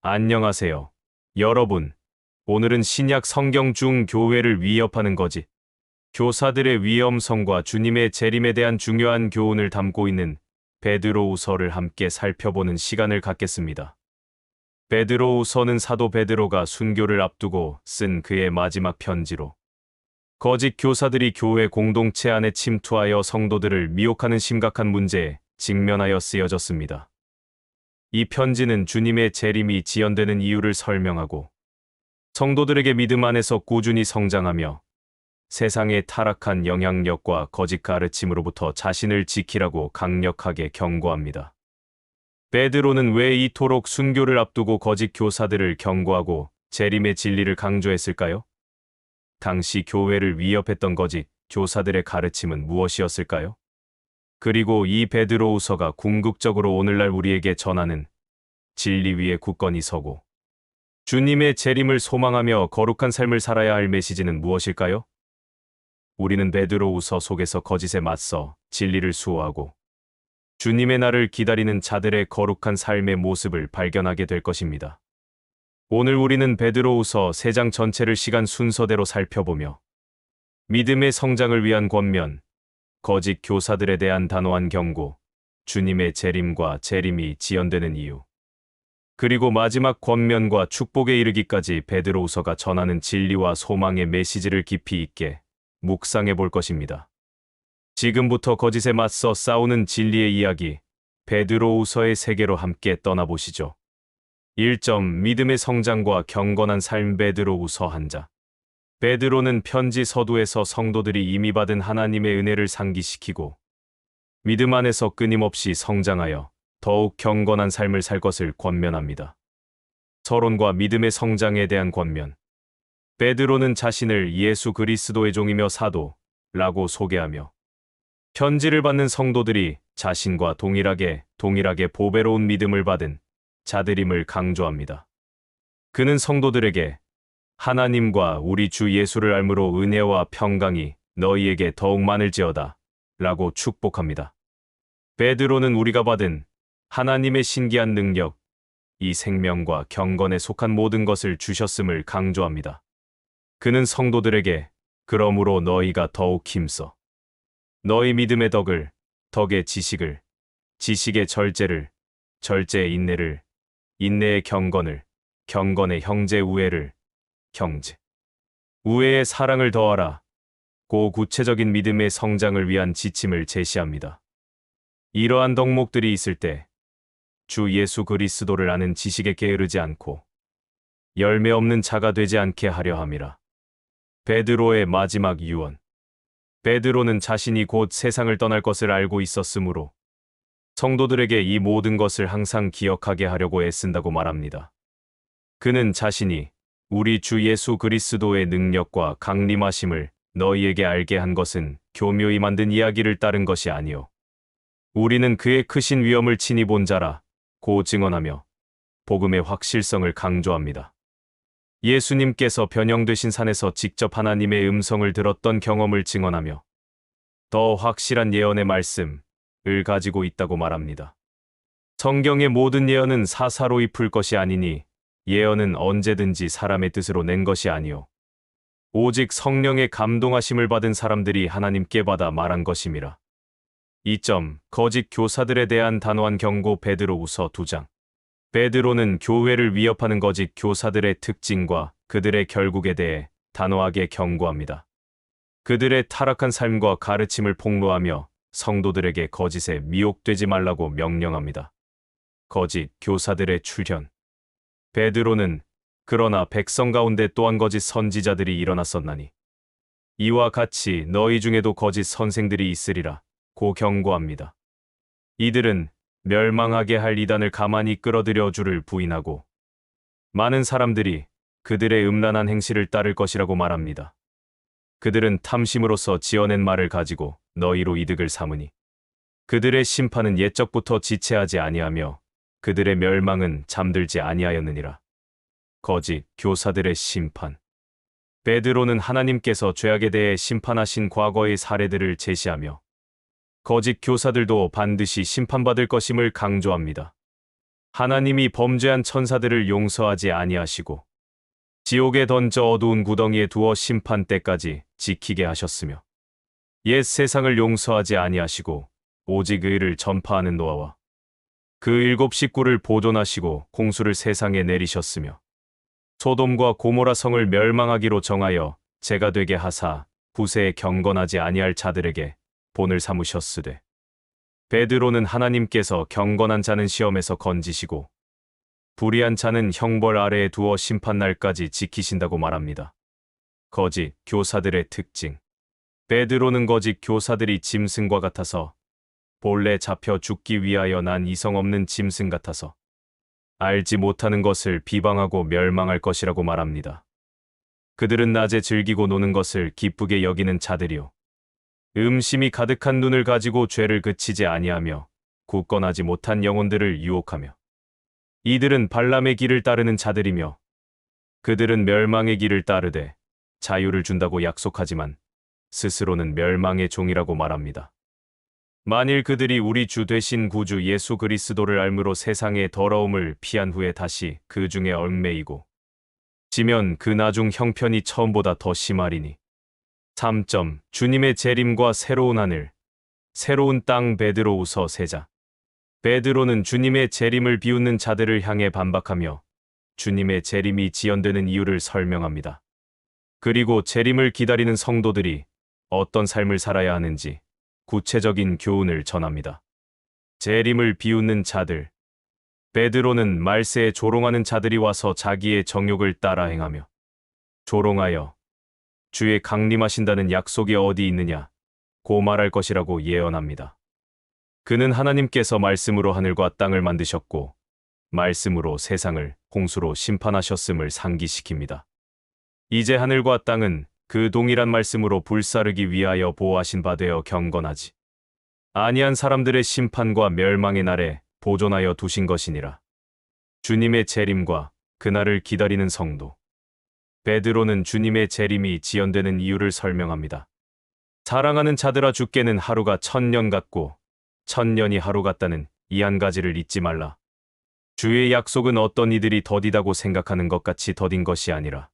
안녕하세요. 여러분, 오늘은 신약 성경 중 교회를 위협하는 거짓, 교사들의 위험성과 주님의 재림에 대한 중요한 교훈을 담고 있는 베드로후서를 함께 살펴보는 시간을 갖겠습니다. 베드로후서는 사도 베드로가 순교를 앞두고 쓴 그의 마지막 편지로 거짓 교사들이 교회 공동체 안에 침투하여 성도들을 미혹하는 심각한 문제에 직면하여 쓰여졌습니다. 이 편지는 주님의 재림이 지연되는 이유를 설명하고 성도들에게 믿음 안에서 꾸준히 성장하며 세상의 타락한 영향력과 거짓 가르침으로부터 자신을 지키라고 강력하게 경고합니다. 베드로는 왜 이토록 순교를 앞두고 거짓 교사들을 경고하고 재림의 진리를 강조했을까요? 당시 교회를 위협했던 거짓 교사들의 가르침은 무엇이었을까요? 그리고 이 베드로후서가 궁극적으로 오늘날 우리에게 전하는 진리 위에 굳건히 서고 주님의 재림을 소망하며 거룩한 삶을 살아야 할 메시지는 무엇일까요? 우리는 베드로후서 속에서 거짓에 맞서 진리를 수호하고 주님의 날을 기다리는 자들의 거룩한 삶의 모습을 발견하게 될 것입니다. 오늘 우리는 베드로후서 3장 전체를 시간 순서대로 살펴보며 믿음의 성장을 위한 권면, 거짓 교사들에 대한 단호한 경고, 주님의 재림과 재림이 지연되는 이유, 그리고 마지막 권면과 축복에 이르기까지 베드로후서가 전하는 진리와 소망의 메시지를 깊이 있게 묵상해 볼 것입니다. 지금부터 거짓에 맞서 싸우는 진리의 이야기, 베드로후서의 세계로 함께 떠나보시죠. 1점 믿음의 성장과 경건한 삶 베드로후서 1장. 베드로는 편지 서두에서 성도들이 이미 받은 하나님의 은혜를 상기시키고 믿음 안에서 끊임없이 성장하여 더욱 경건한 삶을 살 것을 권면합니다. 서론과 믿음의 성장에 대한 권면. 베드로는 자신을 예수 그리스도의 종이며 사도라고 소개하며 편지를 받는 성도들이 자신과 동일하게 보배로운 믿음을 받은 자들임을 강조합니다. 그는 성도들에게 하나님과 우리 주 예수를 알므로 은혜와 평강이 너희에게 더욱 많을지어다 라고 축복합니다. 베드로는 우리가 받은 하나님의 신기한 능력, 이 생명과 경건에 속한 모든 것을 주셨음을 강조합니다. 그는 성도들에게 그러므로 너희가 더욱 힘써 너희 믿음의 덕의 지식을, 지식의 절제를, 절제의 인내를, 인내의 경건을, 경건의 형제 우애를, 형제 우애의 사랑을 더하라. 고 구체적인 믿음의 성장을 위한 지침을 제시합니다. 이러한 덕목들이 있을 때 주 예수 그리스도를 아는 지식에 게으르지 않고 열매 없는 자가 되지 않게 하려 함이라. 베드로의 마지막 유언. 베드로는 자신이 곧 세상을 떠날 것을 알고 있었으므로 성도들에게 이 모든 것을 항상 기억하게 하려고 애쓴다고 말합니다. 그는 자신이 우리 주 예수 그리스도의 능력과 강림하심을 너희에게 알게 한 것은 교묘히 만든 이야기를 따른 것이 아니요 우리는 그의 크신 위엄을 친히 본 자라 고 증언하며 복음의 확실성을 강조합니다. 예수님께서 변형되신 산에서 직접 하나님의 음성을 들었던 경험을 증언하며 더 확실한 예언의 말씀을 가지고 있다고 말합니다. 성경의 모든 예언은 사사로이 풀 것이 아니니 예언은 언제든지 사람의 뜻으로 낸 것이 아니요 오직 성령의 감동하심을 받은 사람들이 하나님께 받아 말한 것임이라. 2점 거짓 교사들에 대한 단호한 경고 베드로후서 2장. 베드로는 교회를 위협하는 거짓 교사들의 특징과 그들의 결국에 대해 단호하게 경고합니다. 그들의 타락한 삶과 가르침을 폭로하며 성도들에게 거짓에 미혹되지 말라고 명령합니다. 거짓 교사들의 출현. 베드로는 그러나 백성 가운데 또한 거짓 선지자들이 일어났었나니 이와 같이 너희 중에도 거짓 선생들이 있으리라 고 경고합니다. 이들은 멸망하게 할 이단을 가만히 끌어들여 주를 부인하고 많은 사람들이 그들의 음란한 행실을 따를 것이라고 말합니다. 그들은 탐심으로써 지어낸 말을 가지고 너희로 이득을 삼으니 그들의 심판은 옛적부터 지체하지 아니하며 그들의 멸망은 잠들지 아니하였느니라. 거짓 교사들의 심판. 베드로는 하나님께서 죄악에 대해 심판하신 과거의 사례들을 제시하며 거짓 교사들도 반드시 심판받을 것임을 강조합니다. 하나님이 범죄한 천사들을 용서하지 아니하시고 지옥에 던져 어두운 구덩이에 두어 심판 때까지 지키게 하셨으며 옛 세상을 용서하지 아니하시고 오직 의를 전파하는 노아와 그 7 식구를 보존하시고 홍수를 세상에 내리셨으며 소돔과 고모라 성을 멸망하기로 정하여 재가 되게 하사 후세에 경건하지 아니할 자들에게 본을 삼으셨으되 베드로는 하나님께서 경건한 자는 시험에서 건지시고 불의한 자는 형벌 아래에 두어 심판날까지 지키신다고 말합니다. 거짓 교사들의 특징. 베드로는 거짓 교사들이 짐승과 같아서 본래 잡혀 죽기 위하여 난 이성 없는 짐승 같아서 알지 못하는 것을 비방하고 멸망할 것이라고 말합니다. 그들은 낮에 즐기고 노는 것을 기쁘게 여기는 자들이요. 음심이 가득한 눈을 가지고 죄를 그치지 아니하며 굳건하지 못한 영혼들을 유혹하며 이들은 발람의 길을 따르는 자들이며 그들은 멸망의 길을 따르되 자유를 준다고 약속하지만 스스로는 멸망의 종이라고 말합니다. 만일 그들이 우리 주 되신 구주 예수 그리스도를 알므로 세상의 더러움을 피한 후에 다시 그 중에 얽매이고 지면 그 나중 형편이 처음보다 더 심하리니. 3. 주님의 재림과 새로운 하늘, 새로운 땅. 베드로후서 3장. 베드로는 주님의 재림을 비웃는 자들을 향해 반박하며 주님의 재림이 지연되는 이유를 설명합니다. 그리고 재림을 기다리는 성도들이 어떤 삶을 살아야 하는지 구체적인 교훈을 전합니다. 재림을 비웃는 자들. 베드로는 말세에 조롱하는 자들이 와서 자기의 정욕을 따라 행하며 조롱하여 주의 강림하신다는 약속이 어디 있느냐 고 말할 것이라고 예언합니다. 그는 하나님께서 말씀으로 하늘과 땅을 만드셨고 말씀으로 세상을 홍수로 심판하셨음을 상기시킵니다. 이제 하늘과 땅은 그 동일한 말씀으로 불사르기 위하여 보호하신 바 되어 경건하지 아니한 사람들의 심판과 멸망의 날에 보존하여 두신 것이니라. 주님의 재림과 그날을 기다리는 성도. 베드로는 주님의 재림이 지연되는 이유를 설명합니다. 사랑하는 자들아, 주께는 하루가 1000년 같고 1000년이 하루 같다는 이 한 가지를 잊지 말라. 주의 약속은 어떤 이들이 더디다고 생각하는 것 같이 더딘 것이 아니라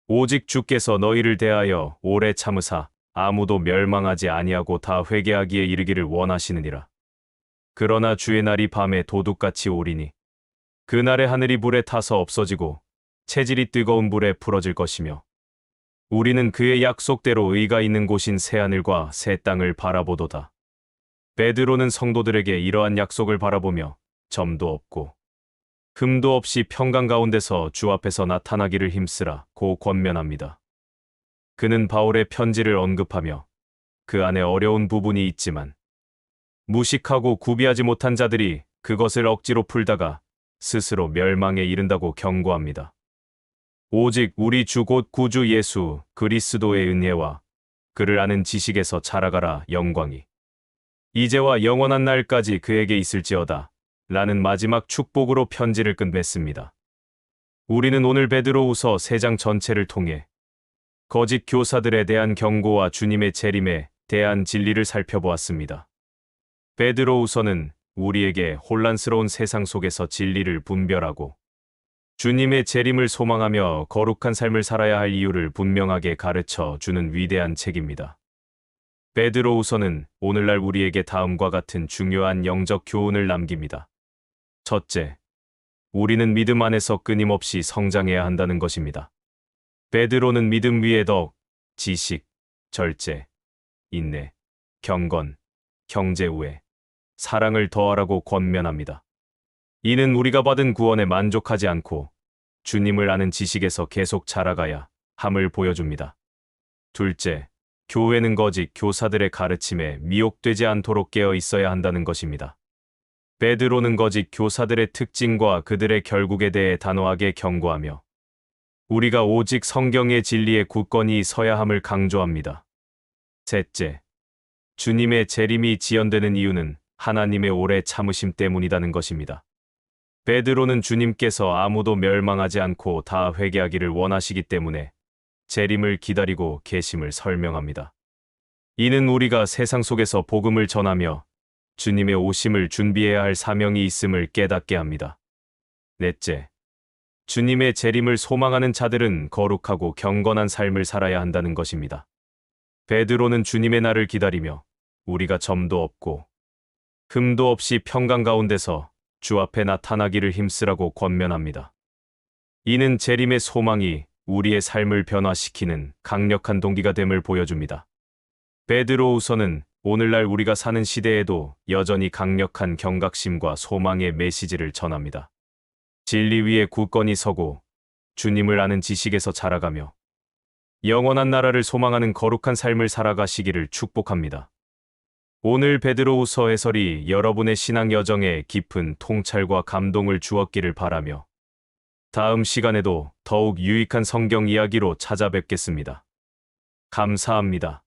오직 주께서 너희를 대하여 오래 참으사 아무도 멸망하지 아니하고 다 회개하기에 이르기를 원하시느니라. 그러나 주의 날이 밤에 도둑같이 오리니 그날에 하늘이 불에 타서 없어지고 체질이 뜨거운 불에 풀어질 것이며 우리는 그의 약속대로 의가 있는 곳인 새하늘과 새 땅을 바라보도다. 베드로는 성도들에게 이러한 약속을 바라보며 점도 없고 흠도 없이 평강 가운데서 주 앞에서 나타나기를 힘쓰라 고 권면합니다. 그는 바울의 편지를 언급하며 그 안에 어려운 부분이 있지만 무식하고 구비하지 못한 자들이 그것을 억지로 풀다가 스스로 멸망에 이른다고 경고합니다. 오직 우리 주 곧 구주 예수 그리스도의 은혜와 그를 아는 지식에서 자라가라. 영광이 이제와 영원한 날까지 그에게 있을지어다 라는 마지막 축복으로 편지를 끝맺습니다. 우리는 오늘 베드로후서 3장 전체를 통해 거짓 교사들에 대한 경고와 주님의 재림에 대한 진리를 살펴보았습니다. 베드로후서는 우리에게 혼란스러운 세상 속에서 진리를 분별하고 주님의 재림을 소망하며 거룩한 삶을 살아야 할 이유를 분명하게 가르쳐 주는 위대한 책입니다. 베드로후서는 오늘날 우리에게 다음과 같은 중요한 영적 교훈을 남깁니다. 첫째, 우리는 믿음 안에서 끊임없이 성장해야 한다는 것입니다. 베드로는 믿음 위에 덕, 지식, 절제, 인내, 경건, 형제 우애, 사랑을 더하라고 권면합니다. 이는 우리가 받은 구원에 만족하지 않고 주님을 아는 지식에서 계속 자라가야 함을 보여줍니다. 둘째, 교회는 거짓 교사들의 가르침에 미혹되지 않도록 깨어 있어야 한다는 것입니다. 베드로는 거짓 교사들의 특징과 그들의 결국에 대해 단호하게 경고하며 우리가 오직 성경의 진리에 굳건히 서야 함을 강조합니다. 셋째, 주님의 재림이 지연되는 이유는 하나님의 오래 참으심 때문이라는 것입니다. 베드로는 주님께서 아무도 멸망하지 않고 다 회개하기를 원하시기 때문에 재림을 기다리고 계심을 설명합니다. 이는 우리가 세상 속에서 복음을 전하며 주님의 오심을 준비해야 할 사명이 있음을 깨닫게 합니다. 넷째, 주님의 재림을 소망하는 자들은 거룩하고 경건한 삶을 살아야 한다는 것입니다. 베드로는 주님의 날을 기다리며 우리가 점도 없고 흠도 없이 평강 가운데서 주 앞에 나타나기를 힘쓰라고 권면합니다. 이는 재림의 소망이 우리의 삶을 변화시키는 강력한 동기가 됨을 보여줍니다. 베드로후서는 오늘날 우리가 사는 시대에도 여전히 강력한 경각심과 소망의 메시지를 전합니다. 진리 위에 굳건히 서고 주님을 아는 지식에서 자라가며 영원한 나라를 소망하는 거룩한 삶을 살아가시기를 축복합니다. 오늘 베드로후서 해설이 여러분의 신앙 여정에 깊은 통찰과 감동을 주었기를 바라며 다음 시간에도 더욱 유익한 성경 이야기로 찾아뵙겠습니다. 감사합니다.